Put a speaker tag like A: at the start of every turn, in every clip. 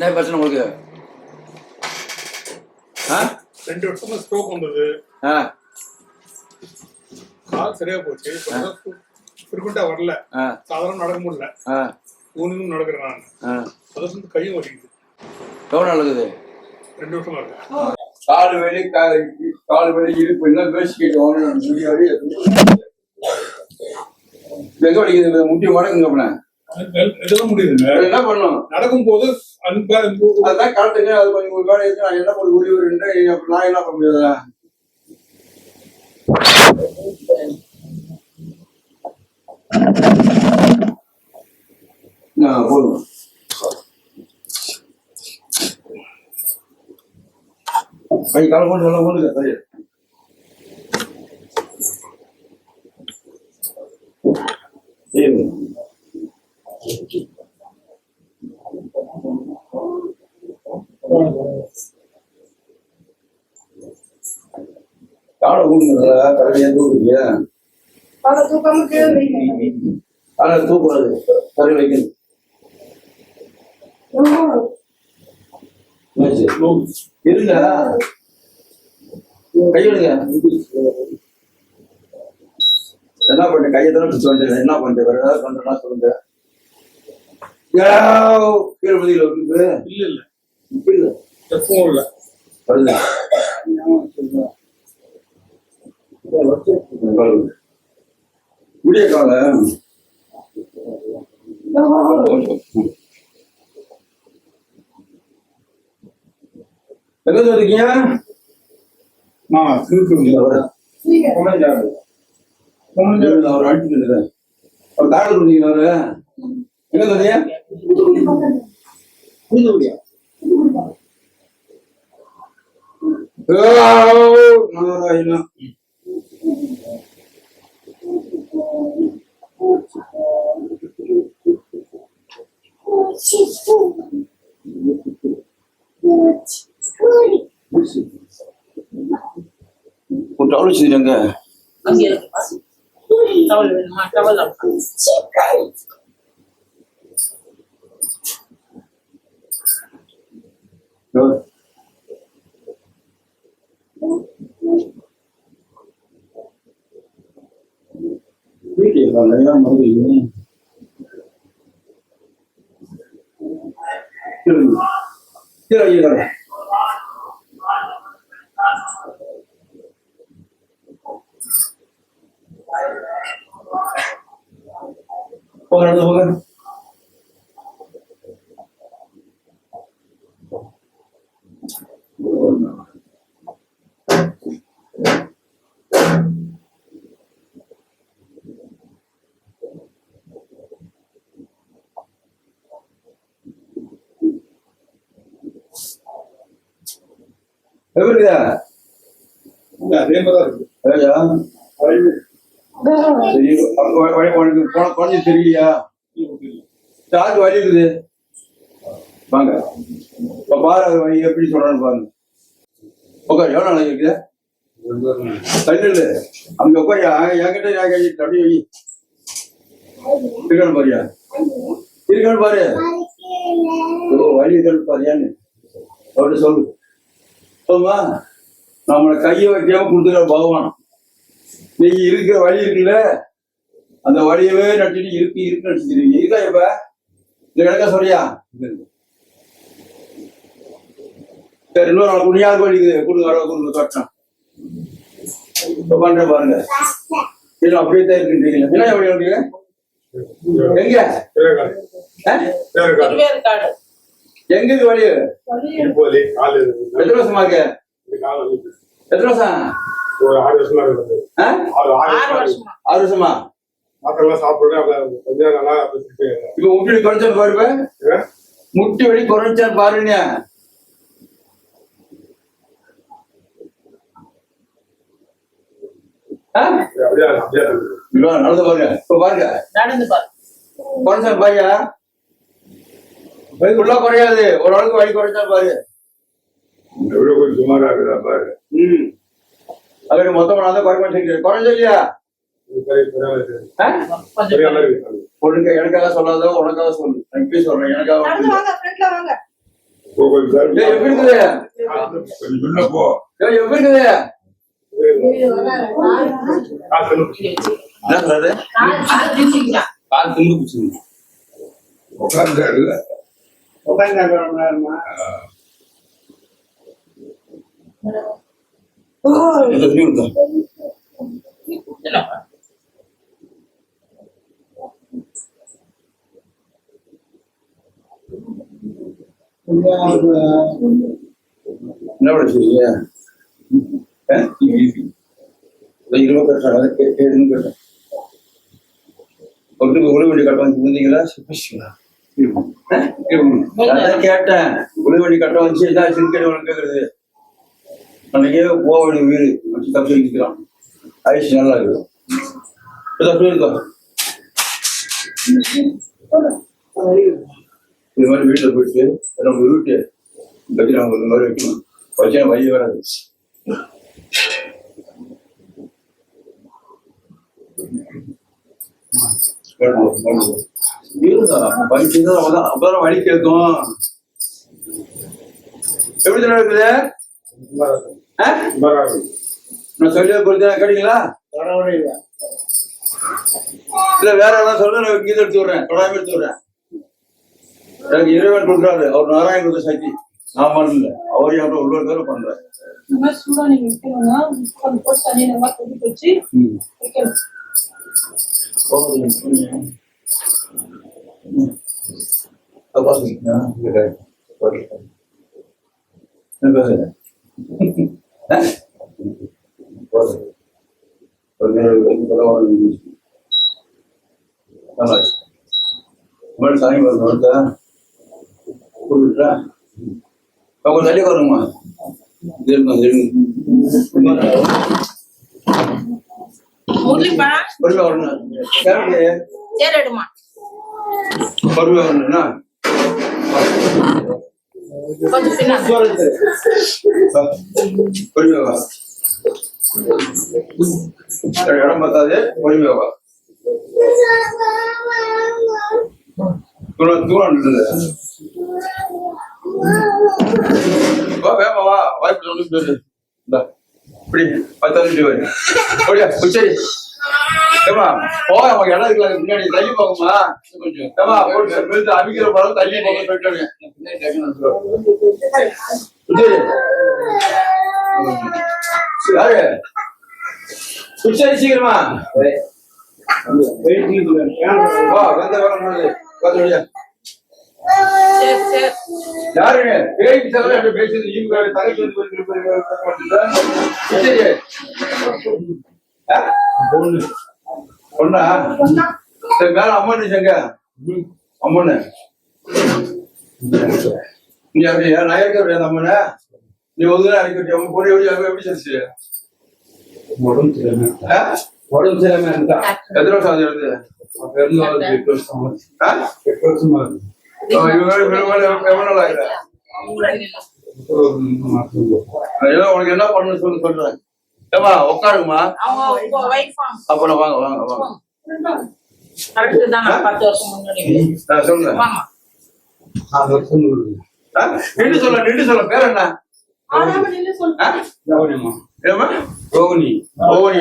A: என்ன பிரச்சனை உங்களுக்கு?
B: 2 வருஷமா ஸ்ட்ரோக் வந்தது. கால் சரியா போச்சு. ஃப்ரீக்வெண்டா வரல. சாதாரண நடக்க முடியல. ஊனும் நடக்கிறேன் நான். அது கையும் வலிக்குது.
A: எவ்வளோ நடக்குது?
B: 2 வருஷமா இருக்கு.
A: கால் வலி இருக்கு. என்ன பேசிக்கிட்டு எங்க வலிக்குது? முட்டிய மடக்குங்க அப்படின்னா
B: எதுவும் முடியுதுங்க.
A: என்ன பண்ணணும்?
B: நடக்கும் போது
A: அதான் கரெக்டுங்க. அது கொஞ்சம் ஒரு வேலை இருக்கு. நான் என்ன பண்ண முடிவு நான் என்ன பண்ண முடியாதா? போதும். கை கால போட்டு நல்லா போடுங்க. சரி காலை ஊடுங்க. தலையா தூக்குறீங்க. காலை தூக்கூடாது. தலை வைக்கணும். இருங்க. கையெடுங்க. என்ன பண்ண கையை தானே சொல்லுங்க. என்ன பண்ற வேற ஏதாவது பண்றா சொல்லுங்க. கீழே பதில இருக்கு.
B: இல்ல இல்ல இல்ல எப்பவும் இல்ல.
A: விடிய கால எங்க இருக்கீங்க? அவர் அடிச்சுட்டு அவர் காடு கொடுத்தீங்க. அவரு எங்க சொல்றீங்க? டவுல் செஞ்சாங்க. போக குறைஞ்சு தெரியலையா? சார்ஜ் வழி இருக்குது. வாங்க இப்ப பாரு வழி எப்படி சொல்றான்னு பாருங்க. உட்கார். எவ்வளோ நாளைக்கு இருக்குது? தண்ணி அங்க உட்காரியா? என்கிட்ட அப்படியே வை. இருக்கான்னு பாரியா? இருக்கான்னு பாரு. வழி இருக்கான்னு பாரியான்னு அப்படி சொல்லு. சொல்லுமா? நம்மளை கையை வைக்காம கொடுத்துக்கிற பகவான். நீ இருக்கிற வழி இருக்குல்ல, அந்த வழியவே நட்டுட்டு இருக்கு நடிச்சிருக்கீங்க. இருக்கா இப்ப இந்த கிடக்கா சொல்றியா? சரி, இன்னொரு நாள் குடியாது வலிக்குது. கொடுங்க கட்டணும். இப்ப பண்ற பாருங்க. இல்லை அப்படியே தான் இருக்குன்றீங்க. என்ன வழி வந்தீங்க? எங்க எங்க இது வழி? எத்தனை வருஷமா இருக்கு? எத்தனை வருஷம்? 6 வருஷமா? இப்ப முட்டி குறைச்சா பாருப்ப. முட்டி வலி குறைச்சா பாருங்க. நடந்து பாருங்க. இப்ப பாருங்க. குறைச்சா பாருயா. ஃபுல்லா குறையாது. ஒரு ஆளுக்கு வலி குறைச்சா பாரு. சுமாரா இருக்குதா பாரு. அவரு மொத்தமா நான் தான் குறைக்க மாட்டேங்கிறேன். குறைஞ்சா இல்லையா? பொண்ணுங்க எனக்காக சொல்லாத, உனக்காக சொல்லு. நான் இப்படி சொல்றேன். எனக்காக எப்படி இருக்குது
C: போ
A: எப்படி இருக்குது என்ன சொல்றாரு
D: கால் துண்டு பிடிச்சிங்க
C: உட்கார்ந்தாரு
A: என்ன படிச்சீங்க இருபது கட்டுறாங்க கேட்டேன் உளவண்டி கட்ட வந்தீங்களா அதான் கேட்டேன் உளவண்டி கட்ட வச்சு என்ன சிறுக்கடி உனக்கு கேட்கறது அன்னைக்கே போக வேண்டிய வீடு வச்சு தப்பு நிற்கிறான் ஆயிடுச்சு நல்லா இருக்குது இருக்கா இது மாதிரி வீட்டில் போயிட்டு நம்ம வீட்டு கட்டி நாங்கள் இந்த மாதிரி வைக்கணும் வச்சா வழி வராது அப்பதான் வழி கேட்கும் எப்படி இருக்குது நான் சொல்லி கொடுத்தா கேட்டீங்களா இல்ல வேற ஏதாவது சொல்ல கீதை எடுத்து விடுறேன் தொடாம எடுத்து விடுறேன் எனக்கு இறைவன் கொடுக்குறாரு அவர் நாராயண கொடுத்த சக்தி நான் பண்ணல அவர் யாரும் உள்ள பேரும் பண்றேன் சாமி வரணும் அவங்க தள்ளி வரணுமா பொறுமையா வரணும் பொறுமையா வரணும்னா பொறுமையா வா இடம் பார்த்தாது பொறுமையா வா தூரம் வேமா வா வாய்ப்பு சொல்லி இப்படி 10 நிமிஷம் சரி ஏமா போக அவங்க இடம் இருக்கல முன்னாடி தள்ளி போகுமா கொஞ்சம் ஏமா போட்டு அமிக்கிற படம் தள்ளி போக போயிட்டாங்க யாரு சரி சீக்கிரமா வந்த வர யாருங்க பேச்சு தவிர பேசுறது இவங்க தகவல் பொண்ணா சரி மேல அம்மன் சங்க அம்மனு நீ அப்படியா நான் இருக்க அந்த அம்மனை நீ ஒதுங்க அரைக்கட்டி அவங்க பொண்ணு எப்படி சொல்லிச்சு உடம்பு சரியாம இருந்தா எத்தனை வருஷம் அது இருந்து 8 வருஷமா இருக்கு உனக்கு என்ன பண்ணு சொல்றேன் ஏமா உட்காருங்கம்மா அப்புறம் வாங்க வாங்க வாங்க சொல்லுங்க நின்று சொல்ல பேர் என்ன ரோகிணி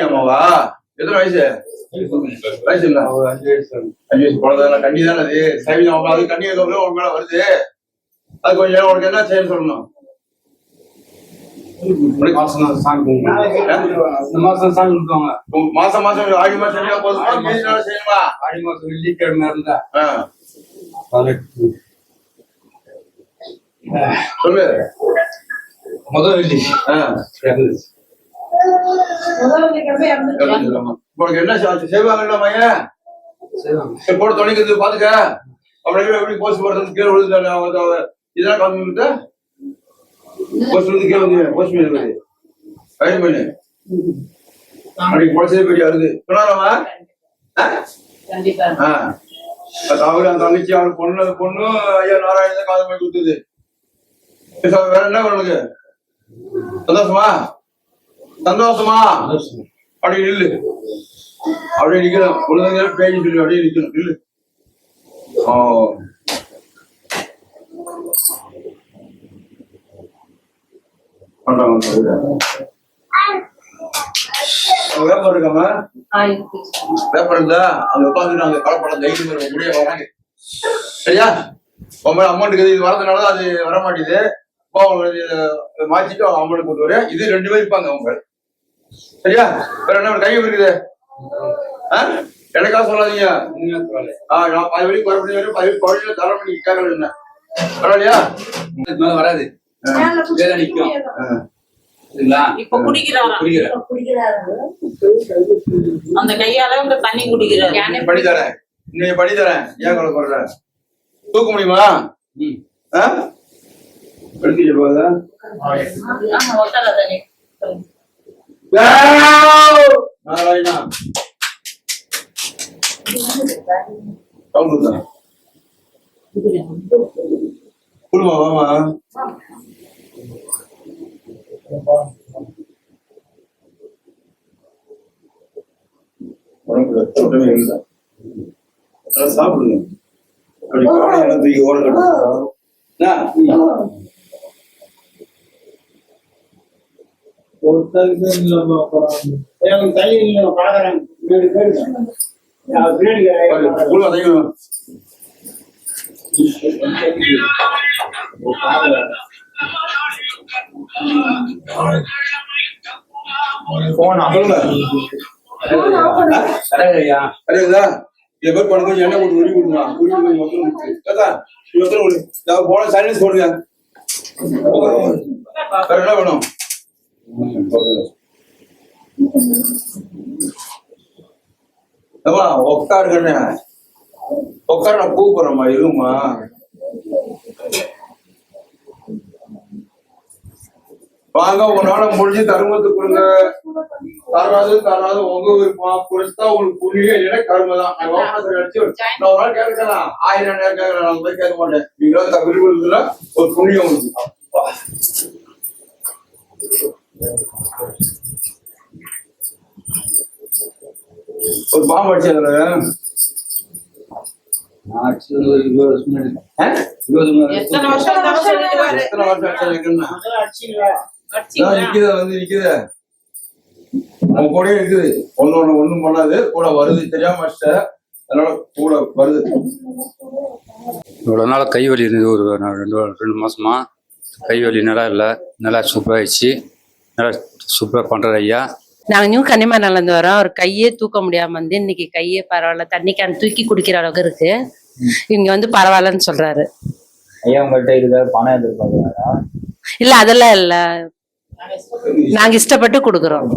A: அம்மாவா எத்தனை வயசு வயசு இல்ல 5 வயசு குழந்தை கண்ணி தானே அது சரி அது கண்ணி ஒரு மேல வருது அது கொஞ்சம் உனக்கு என்ன செய்யணும் சொல்லணும் மாசம் மாசம் ஆடி மாசம் செய்யணுமா ஆடி மாசம் வெள்ளிக்கிழமை இருந்தா சொல்லு முதல் வெள்ளி உனக்கு என்ன செய்வாங்கல்ல மையன் போட துணைக்கிறது பாத்துக்க அப்படி எப்படி போஸ்ட் போடுறது கீழே விழுந்து இதெல்லாம் கலந்துட்டு போஸ்ட் வந்து கீழே வந்து போஸ்ட் பண்ணி கயிறு பண்ணு அன்னைக்கு குழந்தை பெரிய வருது சொன்னாரம்மா அவரு அந்த தங்கச்சி அவனுக்கு பொண்ணு ஐயா நாராயணன் காது போய் கொடுத்தது வேற என்ன உனக்கு சந்தோஷமா சந்தோஷமா அப்படி நில்லு அப்படியே நிக்கணும் குழந்தைங்க பேசி சொல்லி அப்படியே நிக்கணும் நில்லு வியாபாரம் இருக்காம வியாபாரம் இருந்தா அவங்க உட்காந்துட்டு அந்த கலப்படம் தைரியம் முடிய வராங்க. சரியா? உங்க அமௌண்ட்டுக்கு இது வரதுனால அது வர மாட்டேங்குது. மாத்திட்டு அவங்க அமௌண்ட் கொண்டு வர இது 2 பேர் இருப்பாங்க அவங்க. சரியா? வேற என்ன கை இருக்குது? எனக்கா சொல்லாதீங்க. நான் 10 வரைக்கும் வர முடியும், 10 குறைஞ்ச தர பண்ணி கேட்கறது என்ன பரவாயில்லையா?
D: வராது நிக்கும்.
E: இப்ப குடிக்கிறாரு அந்த கையால தண்ணி குடிக்கிறாரு.
A: பண்ணி தரேன், இன்னைக்கு பண்ணி தரேன். ஏன் கவலைப்படுற? தூக்க முடியுமா? எடுத்துட்டு போதா நாராயணா குடுமா மாமா உடம்பு ரத்த உடனே இருந்தா சாப்பிடுங்க. அப்படி காலையெல்லாம் தூக்கி ஓட கட்டு. எண்ணெய் போட்டு உரி கொடுங்க. போன சைலன்ஸ் போடுங்க. வேற என்ன வேணும்? உட்காருங்க. உட்கார நான் கூப்பிடுறேம்மா. இருமா. வாங்க, உங்களால முடிஞ்சு தருமத்தை கொடுங்க. தராது உங்க விருப்பம். கொடுத்தா உங்களுக்கு புண்ணியம், இல்லைன்னா கருமை தான். நான் ஒரு நாள் கேட்கலாம், 1000 நேரம் கேட்கறேன். நான் போய் கேட்க மாட்டேன். நீங்களா விருப்பம் ஒரு புண்ணியம் உங்களுக்கு. ஒரு பாம்பு அடிச்சு அதுல
E: எத்தனை வருஷம்
A: நிக்குது. உன் கூட இருக்குது. ஒண்ணும் பண்ணாது. கூட வருது. தெரியாம அதனால கூட வருது.
F: இவ்வளோ நாள் கை வலி இருந்தது. ஒரு 2 மாசமா கை வலி நல்லா சூப்பராகிடுச்சு. நல்லா சூப்பராக பண்ணுறாரு ஐயா.
G: நாங்கள் நியூ கன்னிமாரிலேருந்து வரோம். ஒரு கையே தூக்க முடியாமல் வந்து இன்னைக்கு கையே பரவாயில்ல, தண்ணி கேன் தூக்கி குடிக்கிற அளவுக்கு இருக்கு. இங்க வந்து பரவாயில்லன்னு சொல்றாரு
H: ஐயா. உங்கள்கிட்ட இதுக்காக பணம் எதிர்பார்க்குறாரா?
G: இல்ல, அதெல்லாம் இல்ல. நாங்க இஷ்டப்பட்டு கொடுக்குறோம்.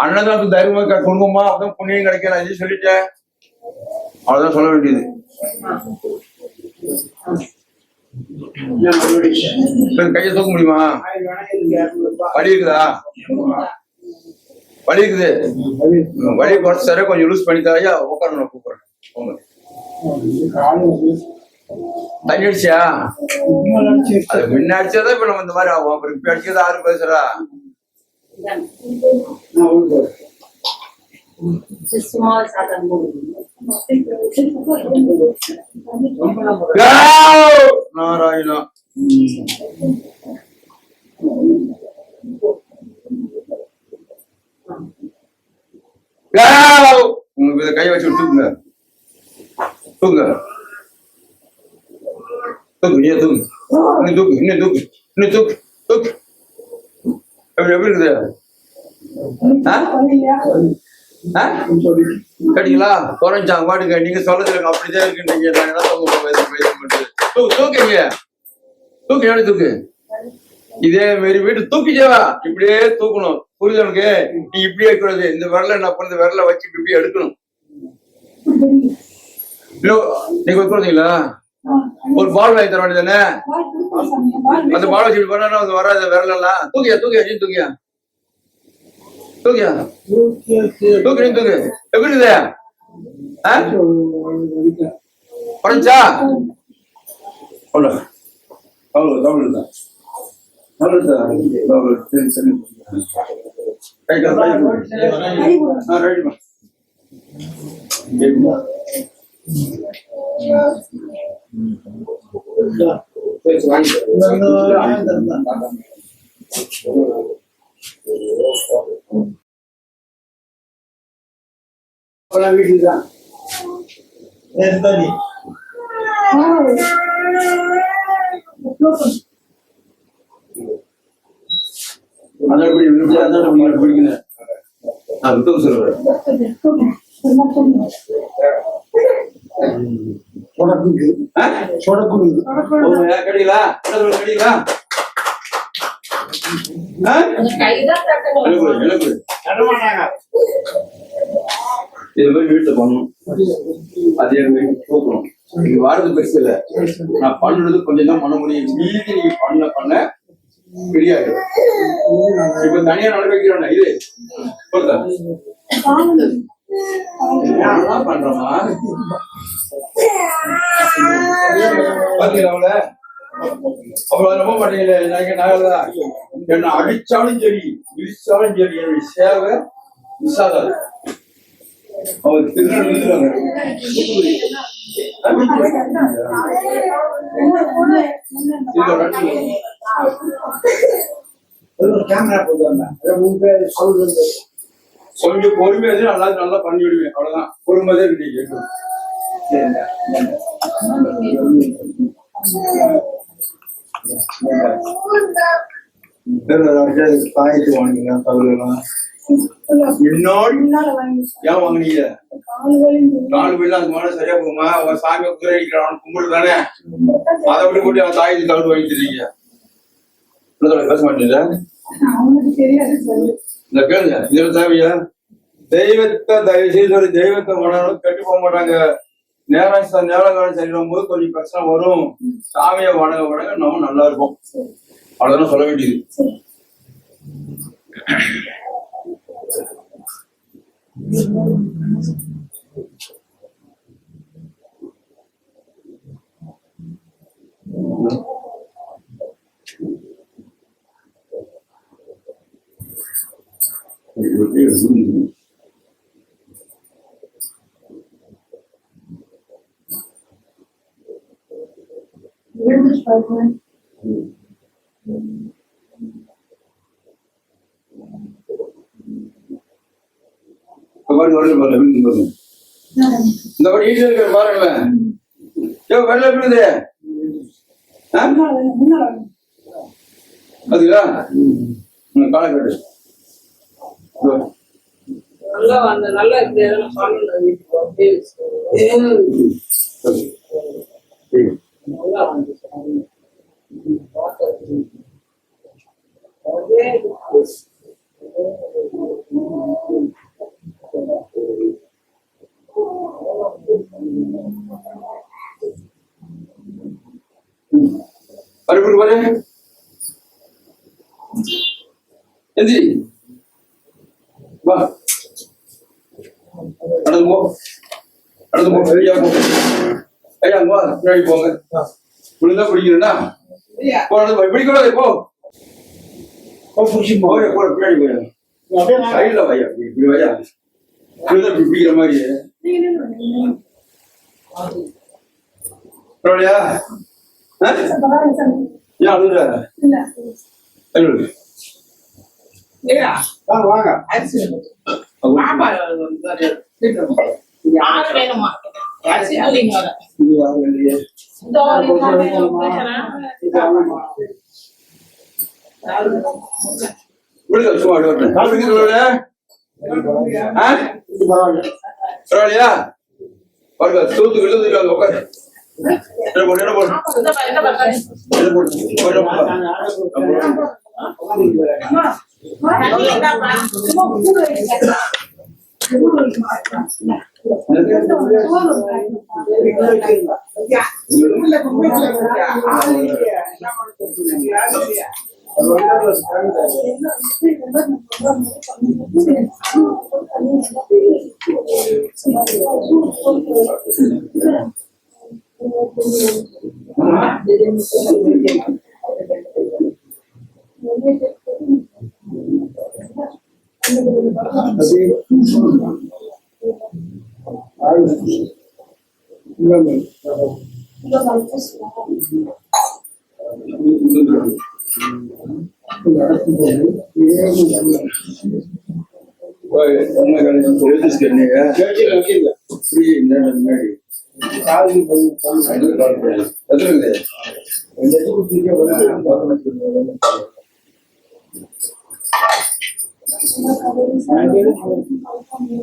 A: அண்ணன் தைரியமா கொடுங்கம்மா, அதான் புண்ணியம் கிடைக்கல. இது சொல்லிட்டேன், அவ்வளவுதான் சொல்ல வேண்டியது. கையை தூக்க முடியுமா? வலி இருக்குதா? வலி இருக்குது. வலி குறைச்சு தர கொஞ்சம் யூஸ் பண்ணி தரையா. உட்கார நான் கூப்பிடுறேன். தண்ணி அடிச்சியா? அது முன்ன அடிச்சாதான் இப்ப நம்ம இந்த மாதிரி ஆகும். அப்புறம் இப்ப அடிச்சது 6 பேசுறா. நாராயணா. உங்களுக்கு கை வச்சு தூக்குங்க. தூக்குங்க. தூக்கு. நீ தூக்கு. இன்னும் தூக்கு. இன்னும் தூக்கு. இன்னும் தூக்கு. தூக்கு. எப்படி இருக்குது? கேட்டீங்களா? குறைஞ்சாங்க பாட்டுங்க. நீங்க சொல்றது அப்படிதான் இருக்குன்றீங்க. தூக்குங்க. தூக்கு. எப்படி தூக்கு? இதே மாரி வீட்டு தூக்கிச்சேவா இப்படியே தூக்கணும். புரியுது உனக்கு? நீ இப்படியே கூடாது. இந்த விரல என்ன பண்ண, விரல வச்சு இப்படியே எடுக்கணும். நீங்க வைக்கிறீங்களா? ஒரு பால் வாங்கி தர வேண்டியதானே? அந்த பால் வச்சு பண்ணா வராது. விரலாம் தூக்கியா. தூக்கியா. தூக்கு. எப்படி இருக்குதா? குறைஞ்சா? நல்லது சரி சரி ரைட்டுமா. வீட்டுக்கு தான் அதான் எப்படி அதான் பிடிக்கணும். விட்டு சொல்லுவேன் கிடைங்களா கிடைங்களா இது மாதிரி வீட்டுல பண்ணணும். அதே மாதிரி போக்கணும். நீங்க வாரது பெருசு இல்ல, நான் பண்றது கொஞ்சம் தான் பண்ண முடியும். மீதி நீங்க பண்ண பண்ண தெரியாது. இப்ப தனியா நடக்கிறோம் இது பண்றோமா பாத்தீங்களா? அவ்வளவு நம்ப மாட்டீங்களே. என்ன அடிச்சாலும் சரி இடிச்சாலும் சரி என்னுடைய சேவை விசாதாது. அவர் திருநெல்வேலி கொஞ்சம் பொறுமையா நல்லா நல்லா பண்ணி விடுவேன். அவ்வளவுதான், பொறுமையா இருக்கு. காய்ச்சி வாங்கிங்க தவிர முன்னாடி ஏன் வாங்கினீங்க? 4 பேர்ல அதுக்கு மேல சரியா போகுமா? அவன் சாமியை குதிரை அடிக்கிறான் கும்பிடு தானே, அதை விட்டு போட்டு அவன் தாய்க்கு தவிர வாங்கிட்டுருக்கீங்க. பேச மாட்டீங்க இந்த கேளுங்க. இதுல தேவையா? தெய்வத்தை தயவு செய்து ஒரு தெய்வத்தை மனம் கெட்டு போக மாட்டாங்க. நேரம் காலம் சரிடும் போது கொஞ்சம் பிரச்சனை வரும். சாமியை வணங்க வணங்க நம்ம நல்லா இருக்கும். அவ்வளவுதான் சொல்ல வேண்டியது. இந்த வழி இருக்கிற பாருங்களேன். வெள்ள இருக்குது அதுங்களா காலக்கட்டு பருப்பு பாரு எந்திரி வா நடந்து போ சரியா போ. ஐயா வா பின்னாடி போங்க. புரிஞ்சா பிடிக்கிறா பிடிக்கூடாது. போ பின்னாடி போய் சைட்ல வையா இப்படி வையா பிடிக்கிற மாதிரி பரவாயில்லையா? ஏன் அழுகுற? வாங்க சும்மா பரவாயில்லையா? தூத்துக்கு எழுதுக்காங்க உட்காரு.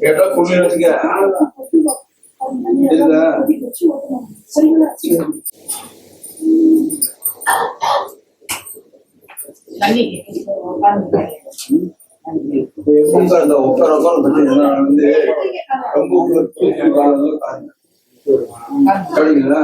A: கேட்டா குளிர்றதுக்கு
E: தண்ணி
A: உட்கார வந்து ரொம்ப கிடைக்குங்களா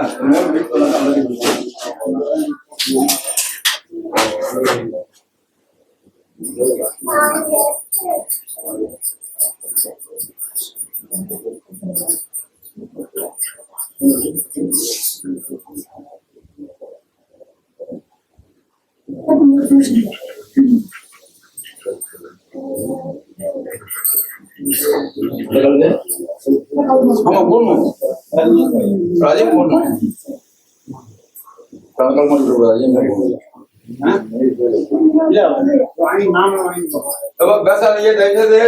A: ஆமா போடணும் அதே போடணும் பேசாதீங்க தயவுசெய்து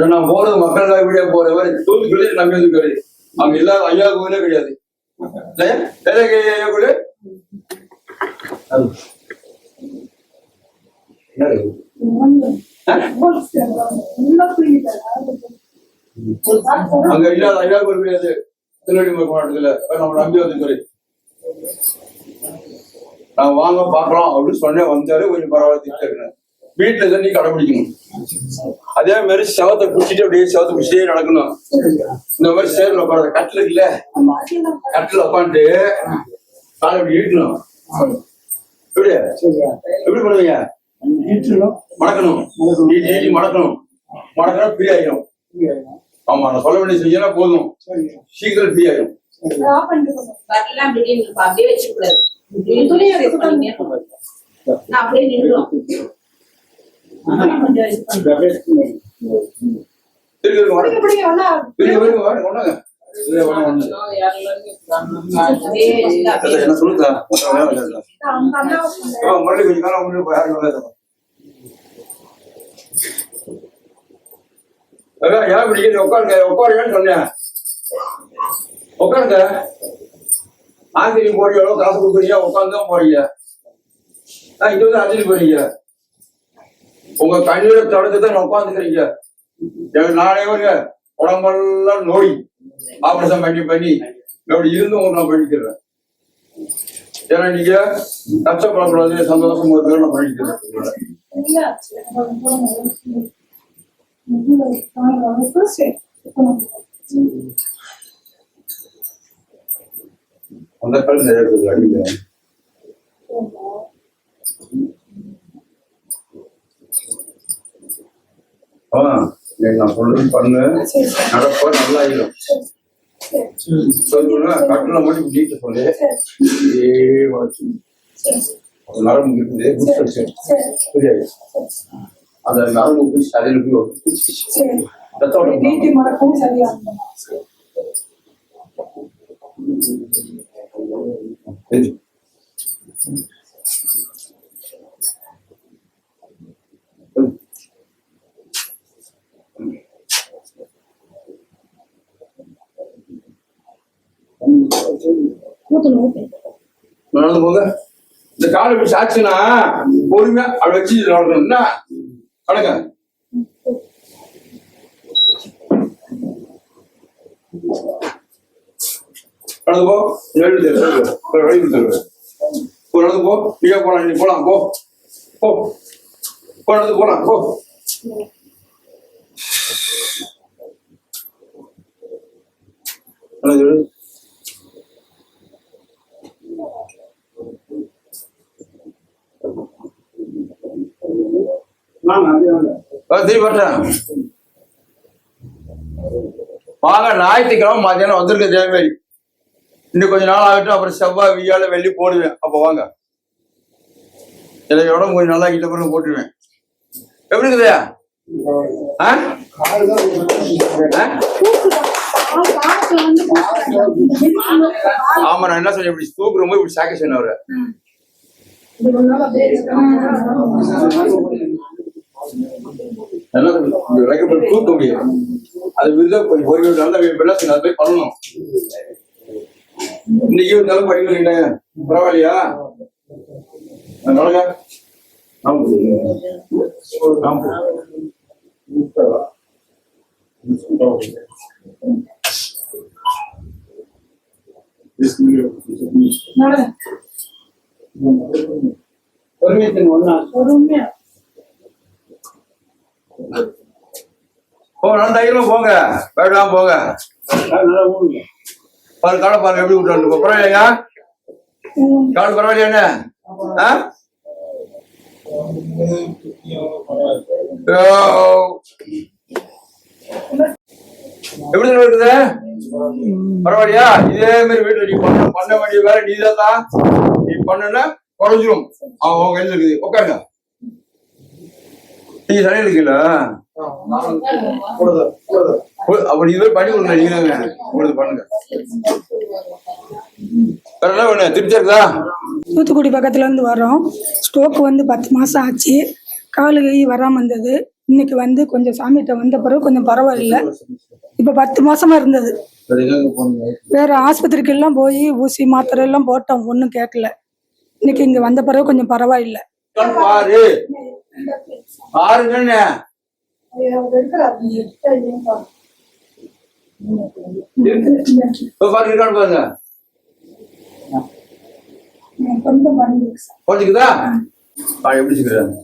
A: நான் போறது மக்கள் வீடியோ போற மாதிரி தூத்துக்குடி நம்பி வந்துருக்காரு அங்க இல்லாத ஐயா கோயிலே கிடையாது ஐயா கோயிலு அங்க இல்லாத ஐயா கோயில் கிடையாது திருவள்ளி மாவட்டத்துல நம்ம நம்பி வந்துருக்காரு நான் வாங்க பாக்கலாம் அப்படின்னு சொன்னேன் வந்தாரு கொஞ்சம் பரவாயில்ல திட்டு வீட்டுல தண்ணி கடைபிடிக்கணும் அதே மாதிரி சவத்தை பிடிச்சிட்டு அப்படியே சவத்தை பிடிச்சிட்டே நடக்கணும் இந்த மாதிரி சேர்ல உட்காந்து கட்டில இருக்குல்ல கட்டில உட்காந்துட்டு காலை அப்படி ஈட்டணும் எப்படி எப்படி பண்ணுவீங்க மடக்கணும் ஈட்டி மடக்கணும் மடக்கணும் ஃப்ரீ ஆயிடும் ஆமா நான் சொல்ல வேண்டிய செஞ்சா போதும் சீக்கிரம் ஃப்ரீ ஆயிடும்
E: அப்படியே வச்சுக்க கூடாது அப்படியே நின்றுடும்
A: என்ன சொல்லுங்க முரளி கொஞ்சம் காலம் யாரும் பிடிக்கிறது உட்காருங்க உட்காருங்கன்னு சொன்னேன் உட்காருங்க ஆசிரியர் போறீங்க எவ்வளவு காசு கொடுக்குறீங்க உட்காந்துதான் போறீங்க இங்க வந்து ஆசிரியர் போறீங்க உங்க கண்ணீரை தடுத்துதான் நான் உட்காந்துக்கிறீங்க நானே வருங்க உடம்பெல்லாம் நோய் ஆபரேஷன் பண்ணி அப்படி இருந்து உங்களுக்கு நான் பண்ணிக்கிறேன் ஏன்னா நீங்க கஷ்டப்படக்கூடாது சந்தோஷமா இருக்கிற நான் பண்ணிக்கிறேன் அந்த காலம் நிறைய பேர் அடிக்க நான் சொல்றது பண்ணு நடப்ப நல்லா ஆயிடும் சொல்லுங்க கட்டணம் மட்டும் நீட்டு சொல்லு நரம்பு இருக்குது புரியாது அந்த நரம்பு போய் சதையில போய் நடந்து போங்க இந்த காலை இப்படி சாச்சுன்னா பொறுமையா அப்படி வச்சு நடக்கணும்னா நடக்க நடந்து போ நடந்து போ நீங்க போலாம் நீ போலாம் போ போ நடந்து போலாம் போ வாங்க ஞாயிற்றுக்கிழமை மத்தியானம் வந்திருக்க தேவை இன்னும் கொஞ்ச நாள் ஆகட்டும், அப்புறம் செவ்வாய் வியாழ வெள்ளி போடுவேன். அப்ப வாங்க, எனக்கு உடம்பு கொஞ்சம் நல்லா கிட்ட பிறகு போட்டுருவேன். எப்படி இருக்குதா? ஆமா, நான் என்ன சொல்றேன், இப்படி தூக்குற போது இப்படி சாக்க சொன்ன அவரு. தூக்க முடியும், அது விருதம் ஒரு நல்ல வெள்ளத்தில் அதை போய் பண்ணணும். இன்னைக்கு இருந்தாலும் படிக்கிறீங்க, பரவாயில்லையா? அதனால தைரியமா போங்க, வேண்டாம் போங்க. பாரு காலை பாருங்க எப்படி விட்டு பரவாயில்லையா? காடு பரவாயில்லையாண்ணே? எப்படி இருக்குது? பரவாயில்லையா? இதே மாதிரி வீட்டுல நீ பண்ண வேண்டிய வேலை நீதான். நீ பண்ணா குறைஞ்சிரும். அவங்க கையில இருக்குது. உட்காருங்க. நீங்க சரியா இருக்கீங்களா? அப்படி இதுவே பண்ணி கொடுங்க. நீங்க பண்ணுங்க. வேற என்ன வேணும்? திருப்தியா இருக்குதா?
I: தூத்துக்குடி பக்கத்துல இருந்து வரோம். ஸ்ட்ரோக் வந்து 10 மாசம் ஆச்சு. காலு கை வராம இருந்தது. இன்னைக்கு வந்து கொஞ்சம் சாமிகிட்ட வந்த பிறகு கொஞ்சம் பரவாயில்ல. இப்ப 10 மாசமா இருந்தது. வேற ஆஸ்பத்திரிக்கு எல்லாம் போய் ஊசி மாத்திரை எல்லாம் போட்டோம், ஒன்னும் கேட்கல. இன்னைக்கு இங்க வந்த பிறகு கொஞ்சம் பரவாயில்ல.
A: பாருங்க கொஞ்சிக்குதா? எப்படி சொல்றாங்க?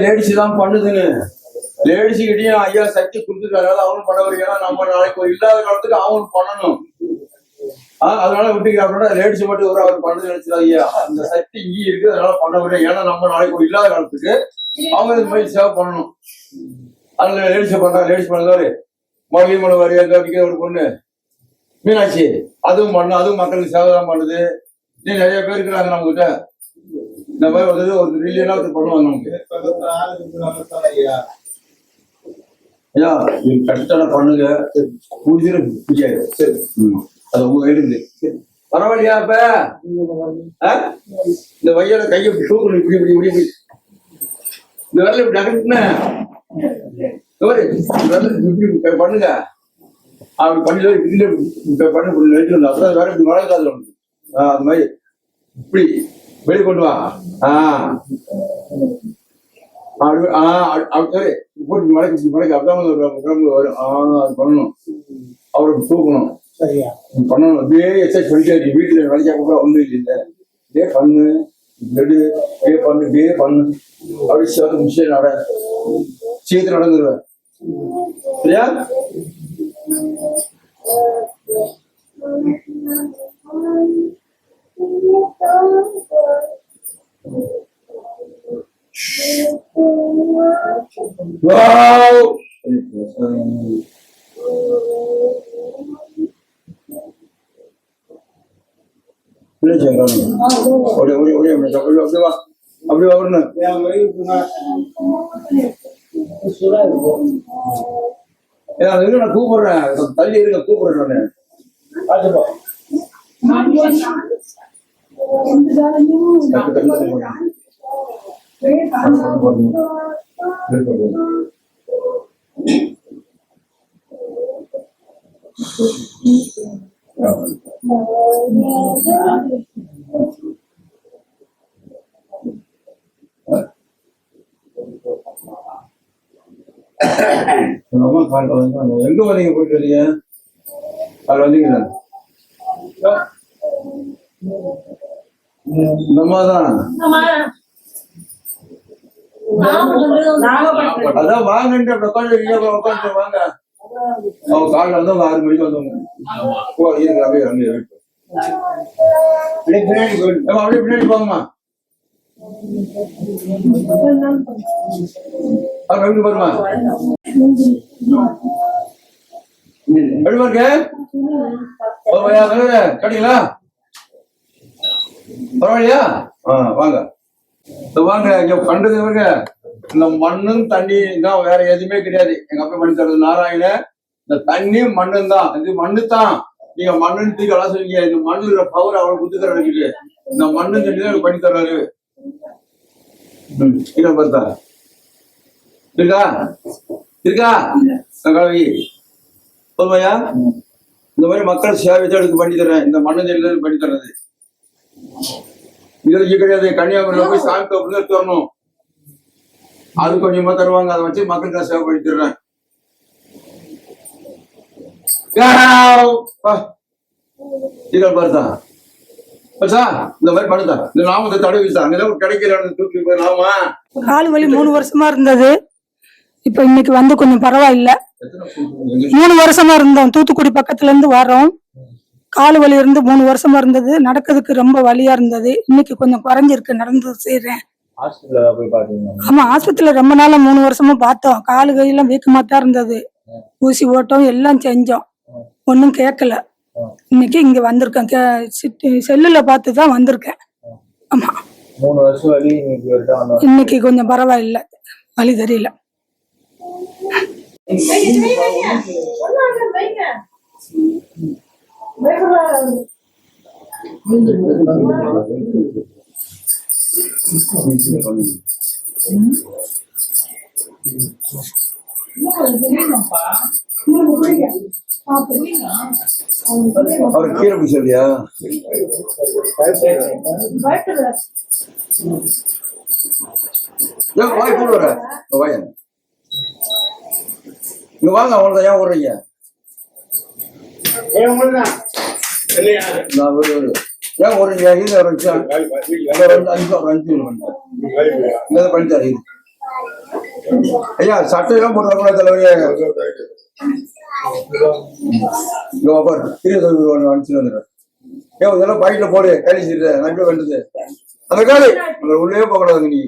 A: லேடிஸ் தான் பண்ணுதுன்னு, லேடிஸ் கிட்டையும் ஐயா சக்தி கொடுத்துருக்காரு, அவங்களும் பண்ண வரீங்க. நம்ம நாளைக்கு ஒரு இல்லாத காலத்துக்கு அவங்களும் பண்ணணும். அதனால விட்டுக்கிறா, லேடிஸ் மட்டும் ஒரு அவர் பண்ணது நினைச்சா ஐயா அந்த சக்தி இங்கே இருக்கு, அதனால பண்ண வரீங்க. ஏன்னா நம்ம நாளைக்கு ஒரு இல்லாத காலத்துக்கு அவங்க இந்த மாதிரி சேவை பண்ணணும். அதனால லேடிஸ் பண்றாங்க. லேடிஸ் பண்ணதாரு மொழி மொழி வரைய ஒரு பொண்ணு மீனாட்சி, அதுவும் பண்ணு, அதுவும் மக்களுக்கு சேவை தான் பண்ணுது. நீ நிறைய பேர் இருக்கிறாங்க நம்ம கிட்ட. இந்த மாதிரி வந்து ஒரு மில்லியனா பண்ணுவாங்க நமக்கு. ஐயா கரெக்டான பண்ணுங்க, புரிஞ்சு புரியாது. சரி, அது உங்க கையில பரவாயில்லையா? இப்ப இந்த வையோட கையை தூக்கணும், இப்படி இப்படி இப்படி இப்படி இந்த வேலை இப்படி நகர்த்துன இப்படி பண்ணுங்க. அப்படி பண்ணி பண்ணு, அப்புறம் வேற இப்படி வளர்க்காது. அது மாதிரி இப்படி வெளியே கொண்டு வா. போட்டு மடக்கி அப்படிதான் வரும். அது பண்ணணும், அவருக்கு தூக்கணும், பண்ணணும். அப்படியே எக்ஸசைஸ் பண்ணிட்டு வீட்டுல வேலைக்கா கூட ஒன்றும் இல்லை. இதே பண்ணு, இதே பண்ணு, இதே பண்ணு. அப்படி சேர்த்து மிஷின் நட சீக்கிரம் நடந்துருவேன். சரியா? Wow! அப்படி வரணும். நான் கூப்பிடுறேன், தள்ளி இருக்க கூப்பிடுறேன். எங்க வந்தீங்க? போயிட்டு வரீங்க? அது வந்தீங்களா? நம்மதான் அதான் வாங்க உட்காந்து வாங்க. அவங்க காலைல வந்தவங்க 6 மணிக்கு வந்தவங்க போ இருக்கு அப்படியே அங்கே இருக்கு. ஏம்மா, அப்படியே பின்னாடி போங்கம்மா. எப்படி பாருமா எப்படி பாருங்க கேட்டீங்களா? பரவாயில்லையா? வாங்க வாங்க. இங்க பண்றது பாருங்க, இந்த மண்ணும் தண்ணி தான், வேற எதுவுமே கிடையாது. எங்க அப்பா பண்ணி தர்றது நாராயண, இந்த தண்ணி மண்ணும் தான். இது மண்ணு தான். நீங்க மண்ணுன்னு தூக்கி எல்லாம் சொல்லுவீங்க. இந்த மண்ணு இருக்கிற பவர் அவளை குத்துக்கிற இருக்குது. இந்த மண்ணு தண்ணி தான் பண்ணி தர்றாரு. பார்த்தா இருக்கா இருக்கா கலவி சொல்லுவையா? இந்த மாதிரி மக்கள் சேவை எடுத்து பண்ணி தர்றேன். இந்த மண்ணு தண்ணி பண்ணி தர்றது இது கிடையாது. கன்னியாகுமரியில போய் சாமி தோப்பு எடுத்து வரணும். அது கொஞ்சமா தருவாங்க. அதை வச்சு மக்களுக்கு சேவை பண்ணி தர்றேன். பார்த்தா இந்த மாதிரி பண்ணுதா, இந்த நாமத்தை தடவிச்சா கிடைக்கிற தூக்கி நாம.
I: கால் வலி 3 வருஷமா இருந்தது. இப்ப இன்னைக்கு வந்து கொஞ்சம் பரவாயில்ல. 3 வருஷமா இருந்தோம். தூத்துக்குடி பக்கத்துல இருந்து வரோம். கால் வலி இருந்து 3 வருஷமா இருந்தது. நடக்கிறதுக்கு ரொம்ப வலியா இருந்தது. இன்னைக்கு கொஞ்சம் குறைஞ்சிருக்கு. நடந்து செய்யறேன். ஆமா, ஆஸ்பத்திரியில ரொம்ப நாளா 3 வருஷமா பார்த்தோம். காலு கையெல்லாம் வீக்கமா தான் இருந்தது. ஊசி ஓட்டம் எல்லாம் செஞ்சோம், ஒன்னும் கேட்கல. இன்னைக்கு இங்க வந்திருக்கேன். செல்லுல பார்த்துதான் வந்திருக்கேன். ஆமா,
H: 3 வருஷம் வலி
I: இன்னைக்கு கொஞ்சம் பரவாயில்ல, வலி தெரியல.
A: அவர் கீரை போய் சொல்லியா? வாய் கூட வர வாய இங்க வாங்க. அவ்வளவுதான். ஏன் ஓடுறீங்க? ஏன் ஓடுறீங்க? இது ஒரு 5 பண்ணித்தாரு. ஐயா, சட்டையெல்லாம் போட்டு கூட தலைவரே. அனுப்பிச்சு வந்துடுறேன். இதெல்லாம் பாக்கெட்ல போடு. கைலி சீட்டு நட்டு வேண்டது அந்த காலி உள்ளே போகக்கூடாதுங்க. நீ